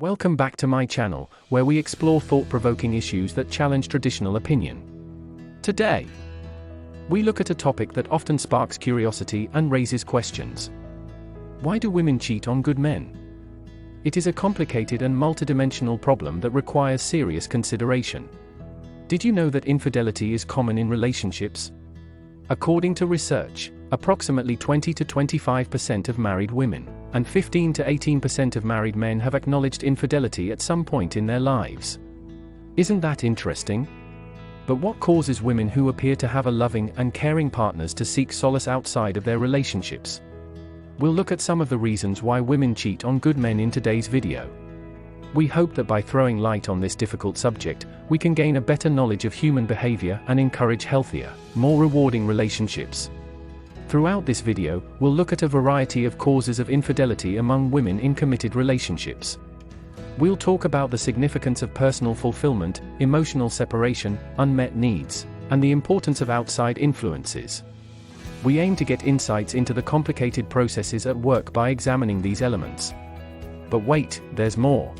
Welcome back to my channel, where we explore thought-provoking issues that challenge traditional opinion. Today, we look at a topic that often sparks curiosity and raises questions. Why do women cheat on good men? It is a complicated and multidimensional problem that requires serious consideration. Did you know that infidelity is common in relationships? According to research, approximately 20 to 25% of married women and 15 to 18% of married men have acknowledged infidelity at some point in their lives. Isn't that interesting? But what causes women who appear to have a loving and caring partners to seek solace outside of their relationships? We'll look at some of the reasons why women cheat on good men in today's video. We hope that by throwing light on this difficult subject, we can gain a better knowledge of human behavior and encourage healthier, more rewarding relationships. Throughout this video, we'll look at a variety of causes of infidelity among women in committed relationships. We'll talk about the significance of personal fulfillment, emotional separation, unmet needs, and the importance of outside influences. We aim to get insights into the complicated processes at work by examining these elements. But wait, there's more.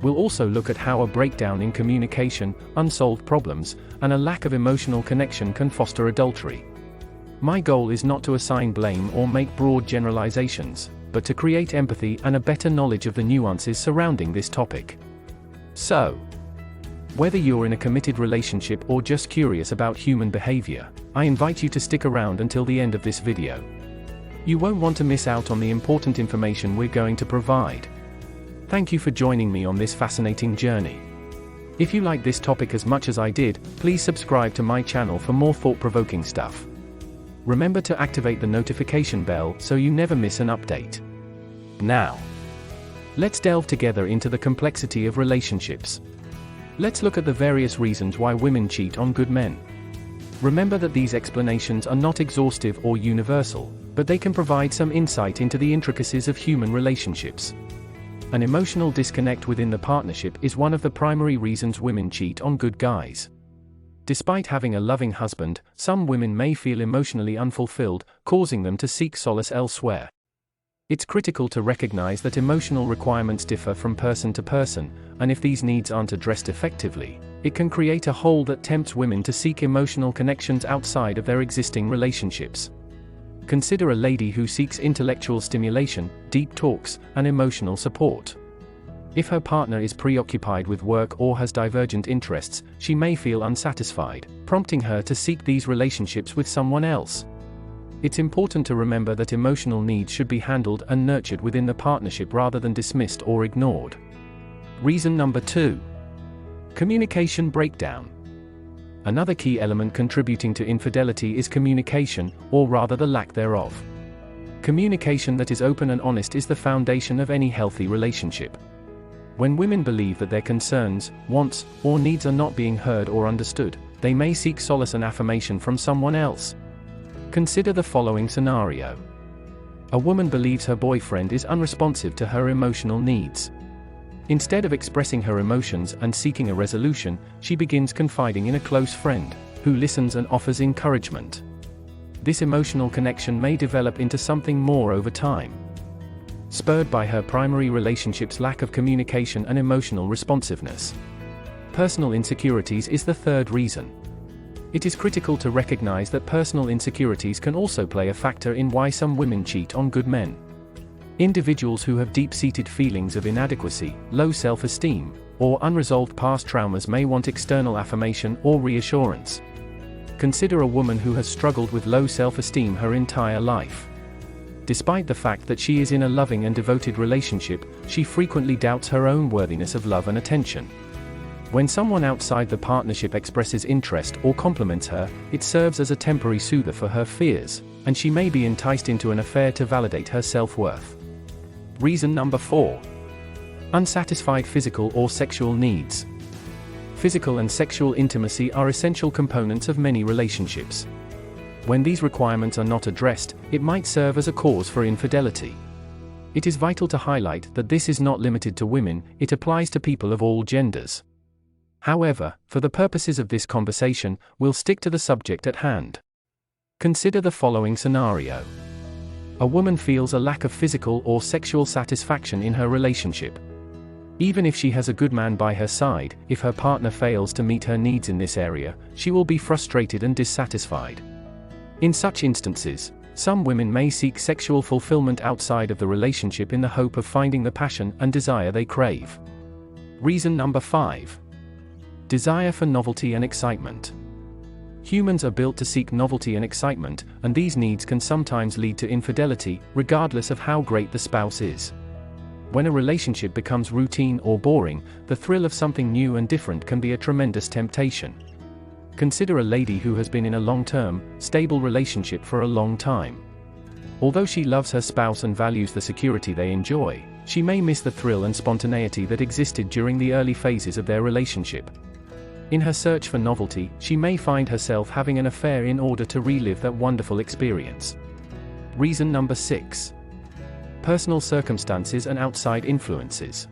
We'll also look at how a breakdown in communication, unsolved problems, and a lack of emotional connection can foster adultery. My goal is not to assign blame or make broad generalizations, but to create empathy and a better knowledge of the nuances surrounding this topic. So, whether you're in a committed relationship or just curious about human behavior, I invite you to stick around until the end of this video. You won't want to miss out on the important information we're going to provide. Thank you for joining me on this fascinating journey. If you like this topic as much as I did, please subscribe to my channel for more thought-provoking stuff. Remember to activate the notification bell so you never miss an update. Now, let's delve together into the complexity of relationships. Let's look at the various reasons why women cheat on good men. Remember that these explanations are not exhaustive or universal, but they can provide some insight into the intricacies of human relationships. An emotional disconnect within the partnership is one of the primary reasons women cheat on good guys. Despite having a loving husband, some women may feel emotionally unfulfilled, causing them to seek solace elsewhere. It's critical to recognize that emotional requirements differ from person to person, and if these needs aren't addressed effectively, it can create a hole that tempts women to seek emotional connections outside of their existing relationships. Consider a lady who seeks intellectual stimulation, deep talks, and emotional support. If her partner is preoccupied with work or has divergent interests, she may feel unsatisfied, prompting her to seek these relationships with someone else. It's important to remember that emotional needs should be handled and nurtured within the partnership rather than dismissed or ignored. Reason number 2. Communication breakdown. Another key element contributing to infidelity is communication, or rather the lack thereof. Communication that is open and honest is the foundation of any healthy relationship. When women believe that their concerns, wants, or needs are not being heard or understood, they may seek solace and affirmation from someone else. Consider the following scenario. A woman believes her boyfriend is unresponsive to her emotional needs. Instead of expressing her emotions and seeking a resolution, she begins confiding in a close friend, who listens and offers encouragement. This emotional connection may develop into something more over time. Spurred by her primary relationship's lack of communication and emotional responsiveness. Personal insecurities is the third reason. It is critical to recognize that personal insecurities can also play a factor in why some women cheat on good men. Individuals who have deep-seated feelings of inadequacy, low self-esteem, or unresolved past traumas may want external affirmation or reassurance. Consider a woman who has struggled with low self-esteem her entire life. Despite the fact that she is in a loving and devoted relationship, she frequently doubts her own worthiness of love and attention. When someone outside the partnership expresses interest or compliments her, it serves as a temporary soother for her fears, and she may be enticed into an affair to validate her self-worth. Reason number 4. Unsatisfied physical or sexual needs. Physical and sexual intimacy are essential components of many relationships. When these requirements are not addressed, it might serve as a cause for infidelity. It is vital to highlight that this is not limited to women, it applies to people of all genders. However, for the purposes of this conversation, we'll stick to the subject at hand. Consider the following scenario. A woman feels a lack of physical or sexual satisfaction in her relationship. Even if she has a good man by her side, if her partner fails to meet her needs in this area, she will be frustrated and dissatisfied. In such instances, some women may seek sexual fulfillment outside of the relationship in the hope of finding the passion and desire they crave. Reason number 5. Desire for novelty and excitement. Humans are built to seek novelty and excitement, and these needs can sometimes lead to infidelity, regardless of how great the spouse is. When a relationship becomes routine or boring, the thrill of something new and different can be a tremendous temptation. Consider a lady who has been in a long-term, stable relationship for a long time. Although she loves her spouse and values the security they enjoy, she may miss the thrill and spontaneity that existed during the early phases of their relationship. In her search for novelty, she may find herself having an affair in order to relive that wonderful experience. Reason number 6. Personal circumstances and outside influences.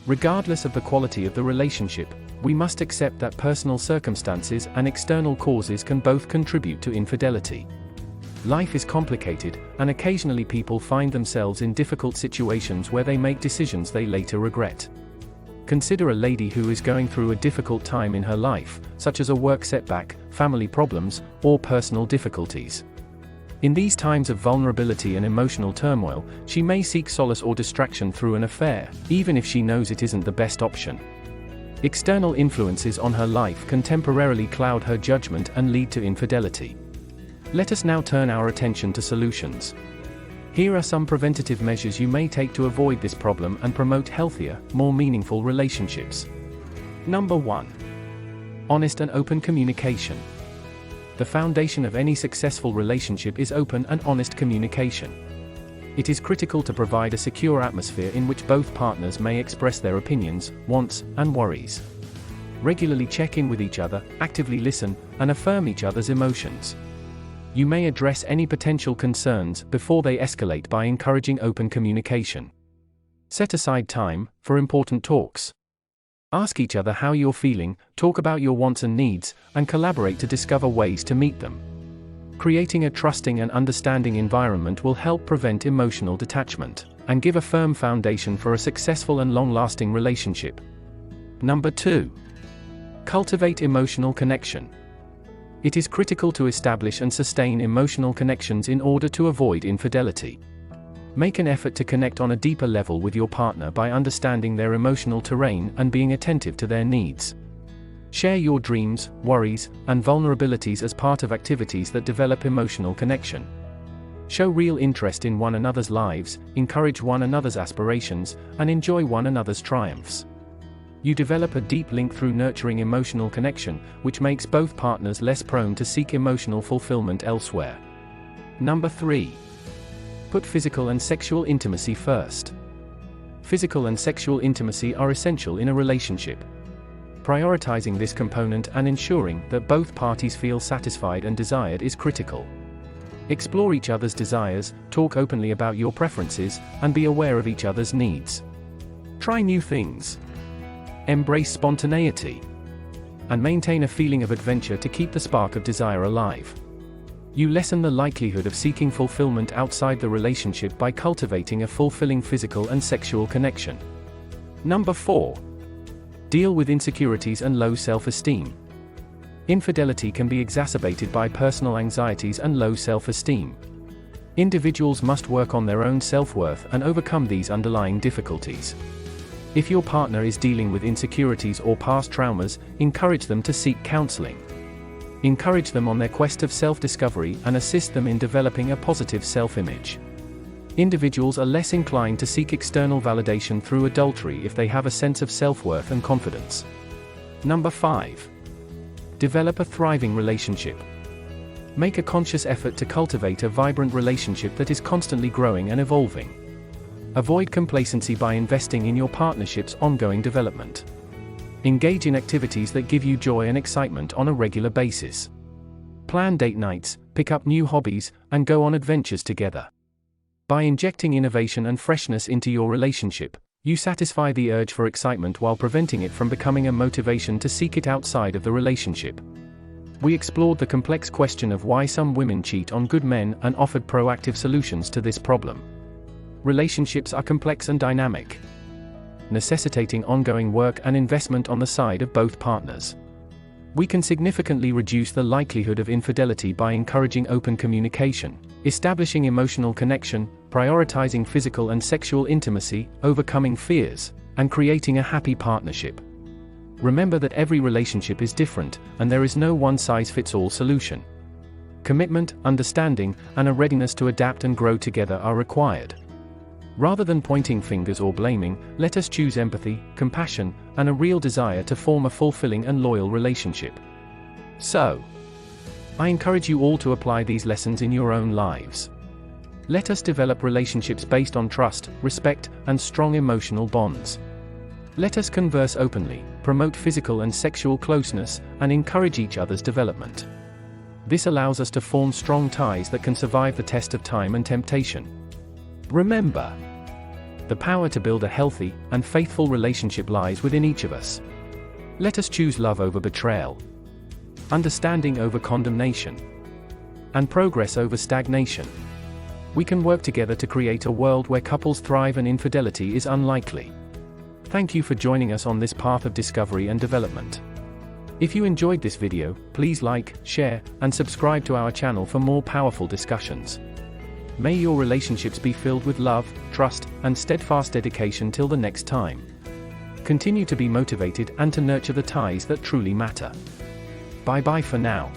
Regardless of the quality of the relationship, we must accept that personal circumstances and external causes can both contribute to infidelity. Life is complicated, and occasionally people find themselves in difficult situations where they make decisions they later regret. Consider a lady who is going through a difficult time in her life, such as a work setback, family problems, or personal difficulties. In these times of vulnerability and emotional turmoil, she may seek solace or distraction through an affair, even if she knows it isn't the best option. External influences on her life can temporarily cloud her judgment and lead to infidelity. Let us now turn our attention to solutions. Here are some preventative measures you may take to avoid this problem and promote healthier, more meaningful relationships. Number 1. Honest and open communication. The foundation of any successful relationship is open and honest communication. It is critical to provide a secure atmosphere in which both partners may express their opinions, wants, and worries. Regularly check in with each other, actively listen, and affirm each other's emotions. You may address any potential concerns before they escalate by encouraging open communication. Set aside time for important talks. Ask each other how you're feeling, talk about your wants and needs, and collaborate to discover ways to meet them. Creating a trusting and understanding environment will help prevent emotional detachment and give a firm foundation for a successful and long-lasting relationship. Number 2. Cultivate emotional connection. It is critical to establish and sustain emotional connections in order to avoid infidelity. Make an effort to connect on a deeper level with your partner by understanding their emotional terrain and being attentive to their needs. Share your dreams, worries, and vulnerabilities as part of activities that develop emotional connection. Show real interest in one another's lives, encourage one another's aspirations, and enjoy one another's triumphs. You develop a deep link through nurturing emotional connection, which makes both partners less prone to seek emotional fulfillment elsewhere. Number 3. Put physical and sexual intimacy first. Physical and sexual intimacy are essential in a relationship. Prioritizing this component and ensuring that both parties feel satisfied and desired is critical. Explore each other's desires, talk openly about your preferences, and be aware of each other's needs. Try new things. Embrace spontaneity. And maintain a feeling of adventure to keep the spark of desire alive. You lessen the likelihood of seeking fulfillment outside the relationship by cultivating a fulfilling physical and sexual connection. Number 4. Deal with insecurities and low self-esteem. Infidelity can be exacerbated by personal anxieties and low self-esteem. Individuals must work on their own self-worth and overcome these underlying difficulties. If your partner is dealing with insecurities or past traumas, encourage them to seek counseling. Encourage them on their quest of self-discovery and assist them in developing a positive self-image. Individuals are less inclined to seek external validation through adultery if they have a sense of self-worth and confidence. Number 5. Develop a thriving relationship. Make a conscious effort to cultivate a vibrant relationship that is constantly growing and evolving. Avoid complacency by investing in your partnership's ongoing development. Engage in activities that give you joy and excitement on a regular basis. Plan date nights, pick up new hobbies, and go on adventures together. By injecting innovation and freshness into your relationship, you satisfy the urge for excitement while preventing it from becoming a motivation to seek it outside of the relationship. We explored the complex question of why some women cheat on good men and offered proactive solutions to this problem. Relationships are complex and dynamic. necessitating ongoing work and investment on the side of both partners. We can significantly reduce the likelihood of infidelity by encouraging open communication, establishing emotional connection, prioritizing physical and sexual intimacy, overcoming fears, and creating a happy partnership. Remember that every relationship is different, and there is no one-size-fits-all solution. Commitment, understanding, and a readiness to adapt and grow together are required. Rather than pointing fingers or blaming, let us choose empathy, compassion, and a real desire to form a fulfilling and loyal relationship. So, I encourage you all to apply these lessons in your own lives. Let us develop relationships based on trust, respect, and strong emotional bonds. Let us converse openly, promote physical and sexual closeness, and encourage each other's development. This allows us to form strong ties that can survive the test of time and temptation. Remember, the power to build a healthy and faithful relationship lies within each of us. Let us choose love over betrayal, understanding over condemnation, and progress over stagnation. We can work together to create a world where couples thrive and infidelity is unlikely. Thank you for joining us on this path of discovery and development. If you enjoyed this video, please like, share, and subscribe to our channel for more powerful discussions. May your relationships be filled with love, trust, and steadfast dedication till the next time. Continue to be motivated and to nurture the ties that truly matter. Bye-bye for now.